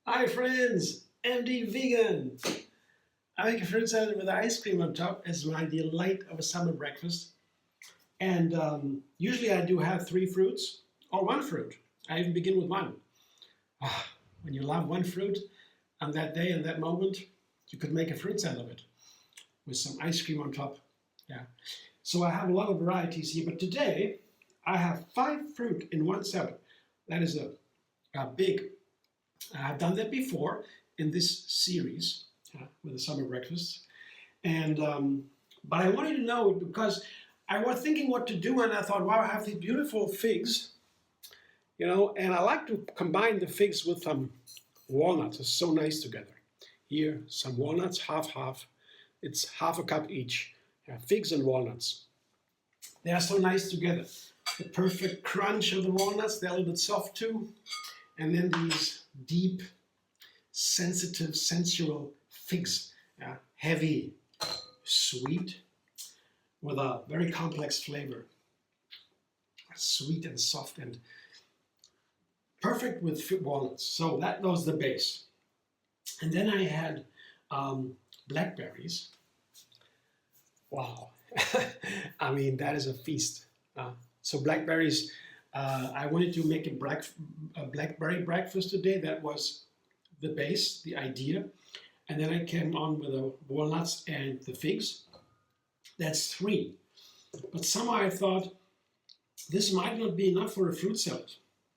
Hi friends, MD Vegan. I make a fruit salad with ice cream on top as my delight of a summer breakfast. And usually I do have 3 fruits or 1 fruit. I even begin with 1. When you love 1 fruit on that day and that moment, you could make a fruit salad of it with some ice cream on top. Yeah. So I have a lot of varieties here, but today I have 5 fruit in 1 salad. That is a big. I've done that before in this series with the summer breakfast, and but I wanted to know because I was thinking what to do, and I thought, wow, I have these beautiful figs, and I like to combine the figs with some walnuts. It's so nice together. Here, some walnuts, half. It's half a cup each. Figs and walnuts. They are so nice together. The perfect crunch of the walnuts. They're a little bit soft too, and then these deep, sensitive, sensual figs, heavy, sweet, with a very complex flavor. Sweet and soft and perfect with walnuts. So that was the base. And then I had blackberries. Wow. I mean, that is a feast. So blackberries, I wanted to make a blackberry breakfast today. That was the base, the idea. And then I came on with the walnuts and the figs. That's 3. But somehow I thought this might not be enough for a fruit salad.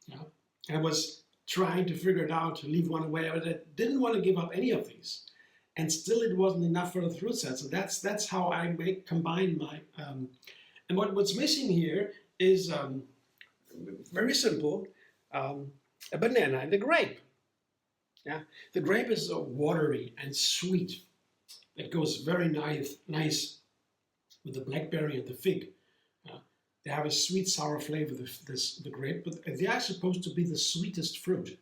Yeah? I was trying to figure it out, to leave one away, but I didn't want to give up any of these. And still it wasn't enough for the fruit salad. So that's how I combine my... and what's missing here is... very simple, a banana and a grape. Yeah, the grape is watery and sweet. It goes very nice with the blackberry and the fig. They have a sweet, sour flavor, the grape, but they are supposed to be the sweetest fruit.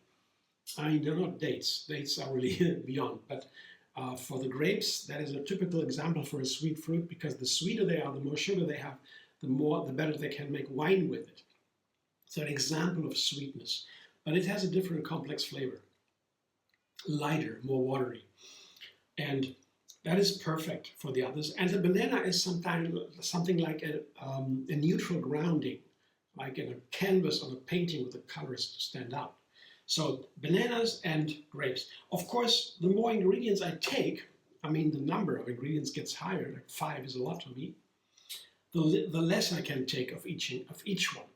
I mean, they're not dates. Dates are really beyond. But for the grapes, that is a typical example for a sweet fruit, because the sweeter they are, the more sugar they have, the better they can make wine with it. So an example of sweetness, but it has a different complex flavor. Lighter, more watery. And that is perfect for the others. And the banana is something like a neutral grounding, like in a canvas on a painting with the colors to stand out. So bananas and grapes. Of course, the more ingredients I take, I mean, the number of ingredients gets higher, like 5 is a lot to me, the less I can take of each one.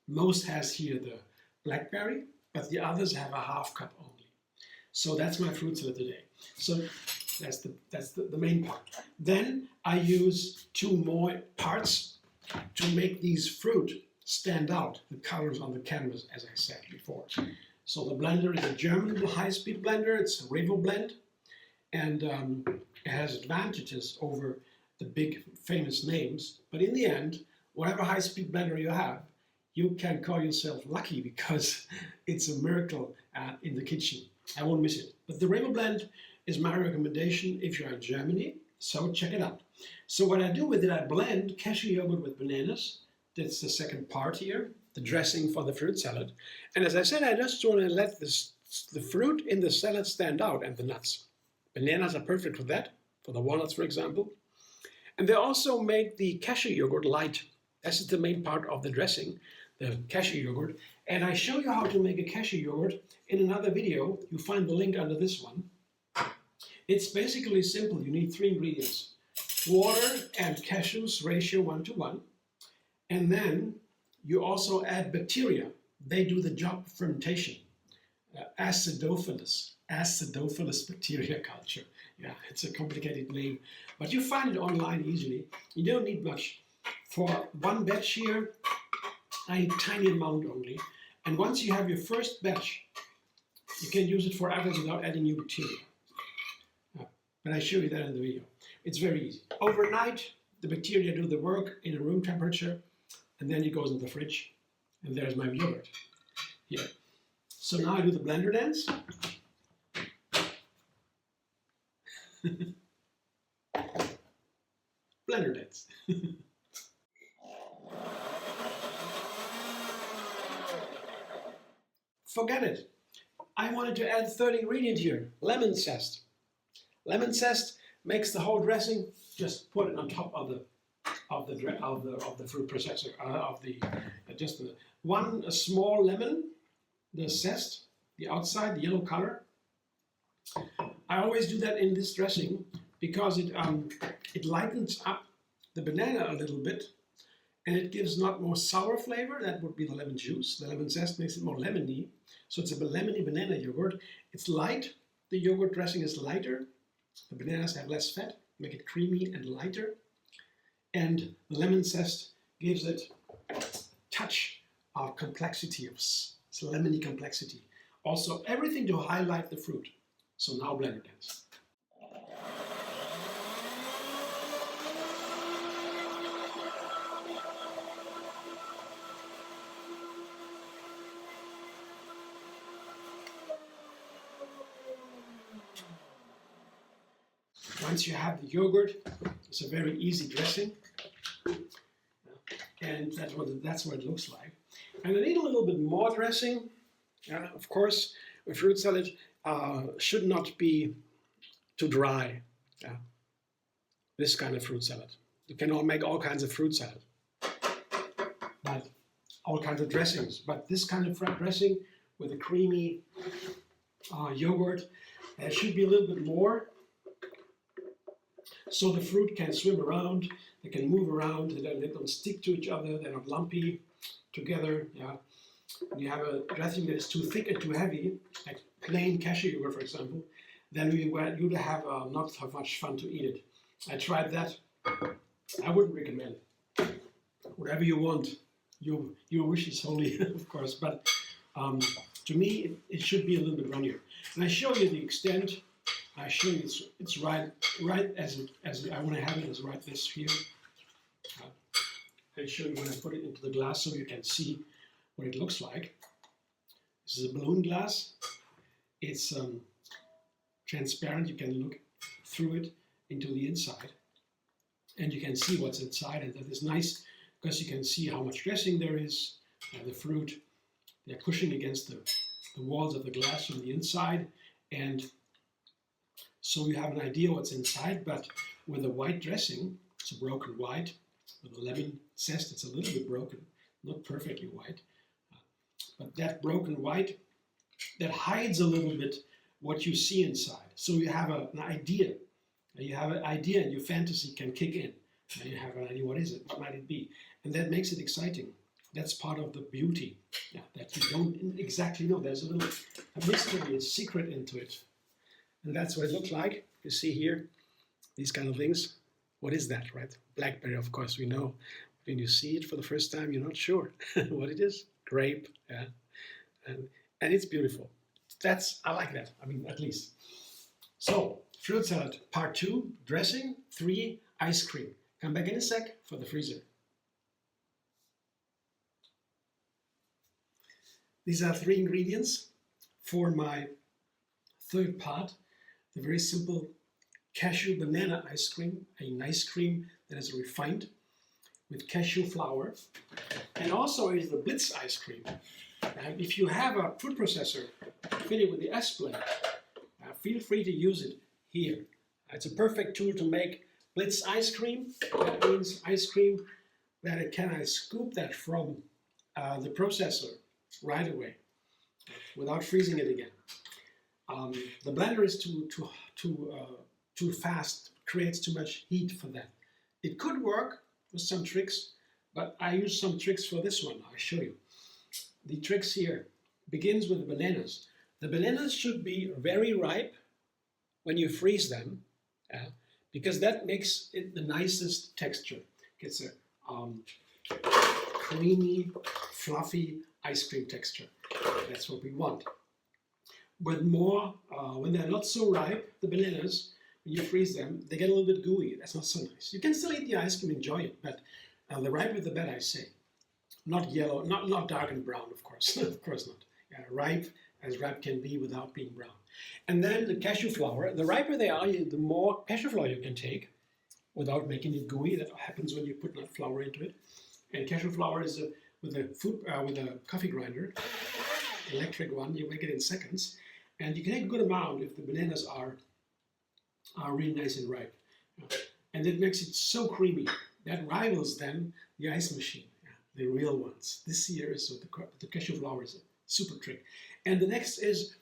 Most has here the blackberry, but the others have a half cup only. So that's my fruit salad today. So that's the main part. Then I use 2 more parts to make these fruit stand out, the colors on the canvas, as I said before. So the blender is a German high-speed blender. It's a Revoblend, and it has advantages over the big famous names. But in the end, whatever high-speed blender you have, you can call yourself lucky, because it's a miracle in the kitchen. I won't miss it. But the Revoblend is my recommendation if you're in Germany, so check it out. So what I do with it, I blend cashew yogurt with bananas. That's the second part here, the dressing for the fruit salad. And as I said, I just want to let the fruit in the salad stand out, and the nuts. Bananas are perfect for that, for the walnuts, for example. And they also make the cashew yogurt light. This is the main part of the dressing, the cashew yogurt. And I show you how to make a cashew yogurt in another video. You find the link under this one. It's basically simple. You need 3 ingredients. Water and cashews, ratio 1:1. And then you also add bacteria. They do the job of fermentation. Acidophilus bacteria culture. Yeah, it's a complicated name, but you find it online easily. You don't need much. For 1 batch here, I need a tiny amount only. And once you have your first batch, you can use it forever without adding new bacteria. But I show you that in the video. It's very easy. Overnight, the bacteria do the work in a room temperature, and then it goes in the fridge. And there's my yogurt here. So now I do the blender dance. Blender dance. Forget it. I wanted to add third ingredient here, lemon zest. Lemon zest makes the whole dressing. Just put it on top of the fruit processor a small lemon, the zest, the outside, the yellow color. I always do that in this dressing because it lightens up the banana a little bit, and it gives not more sour flavor. That would be the lemon juice. The lemon zest makes it more lemony, so it's a lemony banana yogurt. It's light. The yogurt dressing is lighter. The bananas have less fat, make it creamy and lighter. And the lemon zest gives it a touch of complexity, of lemony complexity. Also, everything to highlight the fruit. So now blender dance. Once you have the yogurt, it's a very easy dressing, and that's what it looks like. And I need a little bit more dressing. Of course, a fruit salad should not be too dry. This kind of fruit salad. You can make all kinds of fruit salad, but all kinds of dressings. But this kind of dressing with a creamy yogurt, there should be a little bit more. So the fruit can swim around, they can move around, they don't stick to each other, they're not lumpy together. Yeah. When you have a dressing that is too thick and too heavy, like plain cashew yogurt, for example, then you'd have not have much fun to eat it. I tried that. I wouldn't recommend it. Whatever you want, your wish is holy, of course. But to me, it should be a little bit runnier. And I show you the extent. I show you it's right as I want to have it, is right this here. I show you when I put it into the glass so you can see what it looks like. This is a balloon glass. It's transparent. You can look through it into the inside, and you can see what's inside. And that is nice because you can see how much dressing there is. The fruit, they're pushing against the walls of the glass from the inside, and so you have an idea what's inside. But with a white dressing, it's a broken white. With the lemon zest, it's a little bit broken, not perfectly white. But that broken white, that hides a little bit what you see inside. So you have an idea. You have an idea and your fantasy can kick in. And you have an idea, what is it? What might it be? And that makes it exciting. That's part of the beauty, that you don't exactly know. There's a mystery, a secret into it. And that's what it looks like. You see here, these kind of things. What is that, right? Blackberry, of course, we know. When you see it for the first time, you're not sure what it is. Grape, yeah. And it's beautiful. I like that, at least. So, fruit salad, part 2, dressing, 3, ice cream. Come back in a sec for the freezer. These are 3 ingredients for my third part, the very simple cashew banana ice cream, an ice cream that is refined with cashew flour, and also is the Blitz ice cream. And if you have a food processor fitted with the S-blend, feel free to use it here. It's a perfect tool to make Blitz ice cream. That means ice cream that I scoop that from the processor right away without freezing it again. The blender is too fast, creates too much heat for that. It could work with some tricks, but I use some tricks for this one. I'll show you. The tricks here begins with the bananas. The bananas should be very ripe when you freeze them, because that makes it the nicest texture. It's a creamy, fluffy ice cream texture. That's what we want. But more, when they're not so ripe, the bananas, when you freeze them, they get a little bit gooey. That's not so nice. You can still eat the ice cream, enjoy it, but the riper the better, I say. Not yellow, not dark and brown, of course. Of course not. Ripe as ripe can be without being brown. And then the cashew flour. The riper they are, the more cashew flour you can take. without making it gooey. That happens when you put nut flour into it. And cashew flour is with a coffee grinder, electric one. You make it in seconds, and you can make a good amount if the bananas are really nice and ripe. And it makes it so creamy that rivals then the ice machine, the real ones. This year is with the cashew flour is a super trick. And the next is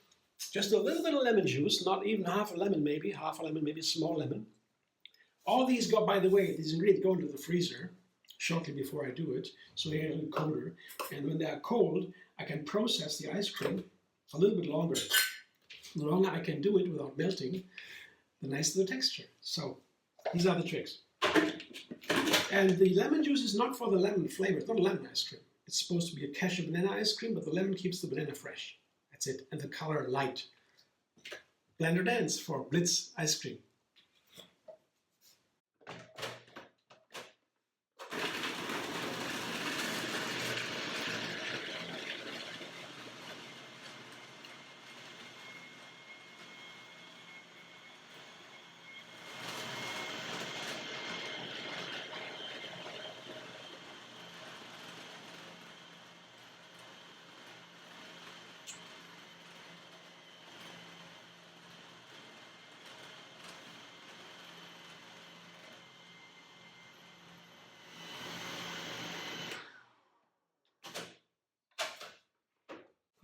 just a little bit of lemon juice, not even half a lemon, maybe a small lemon. All these go, by the way, these ingredients go into the freezer shortly before I do it, so they're a little colder. And when they are cold, I can process the ice cream a little bit longer. The longer I can do it without melting, the nicer the texture. So these are the tricks. And the lemon juice is not for the lemon flavor. It's not a lemon ice cream. It's supposed to be a cashew banana ice cream, but the lemon keeps the banana fresh. That's it. And the color light. Blender dance for Blitz ice cream.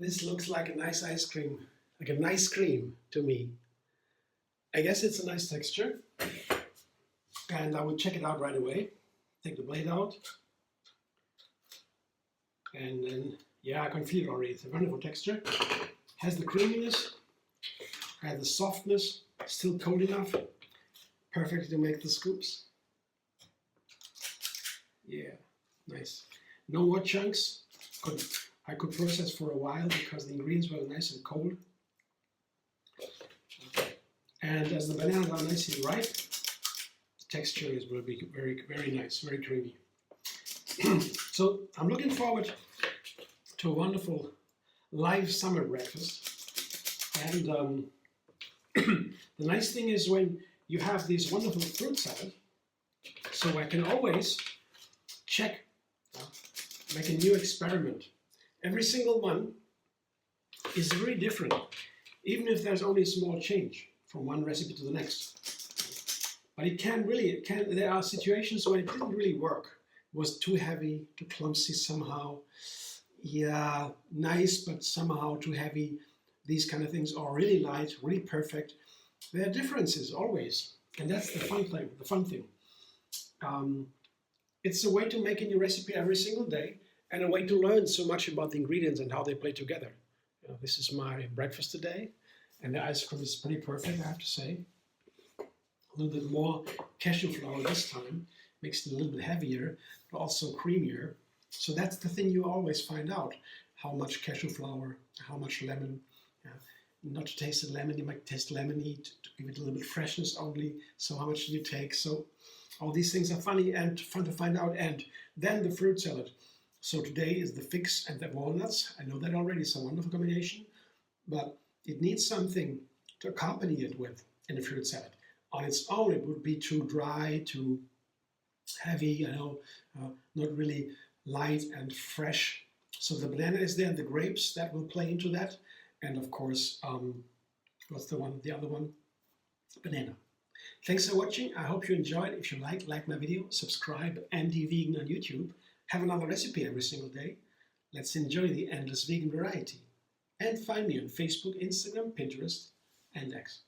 This looks like a nice ice cream, like a nice cream to me. I guess it's a nice texture. And I will check it out right away. Take the blade out. And then, yeah, I can feel it already. It's a wonderful texture. Has the creaminess, has the softness, still cold enough. Perfect to make the scoops. Yeah, nice. No more chunks. I could process for a while because the ingredients were nice and cold. And as the bananas are nicely ripe, the texture will be very, very nice, very creamy. So I'm looking forward to a wonderful live summer breakfast. And the nice thing is when you have this wonderful fruit salad, so I can always check, make a new experiment. Every single one is very different, even if there's only a small change from one recipe to the next. But there are situations where it didn't really work. It was too heavy, too clumsy somehow. Yeah, nice, but somehow too heavy. These kind of things are really light, really perfect. There are differences always, and that's the fun thing. It's a way to make a new recipe every single day, and a way to learn so much about the ingredients and how they play together. This is my breakfast today, and the ice cream is pretty perfect, I have to say. A little bit more cashew flour this time, makes it a little bit heavier, but also creamier. So that's the thing you always find out, how much cashew flour, how much lemon. Not to taste the lemon, you might taste lemony to give it a little bit of freshness only. So how much do you take? So all these things are funny and fun to find out. And then the fruit salad. So today is the figs and the walnuts. I know that already, it's a wonderful combination, but it needs something to accompany it with in the fruit salad. On its own, it would be too dry, too heavy, not really light and fresh. So the banana is there, and the grapes, that will play into that. And of course, what's the other one? Banana. Thanks for watching. I hope you enjoyed. If you like my video, subscribe, MD Vegan on YouTube. Have another recipe every single day. Let's enjoy the endless vegan variety. And find me on Facebook, Instagram, Pinterest, and X.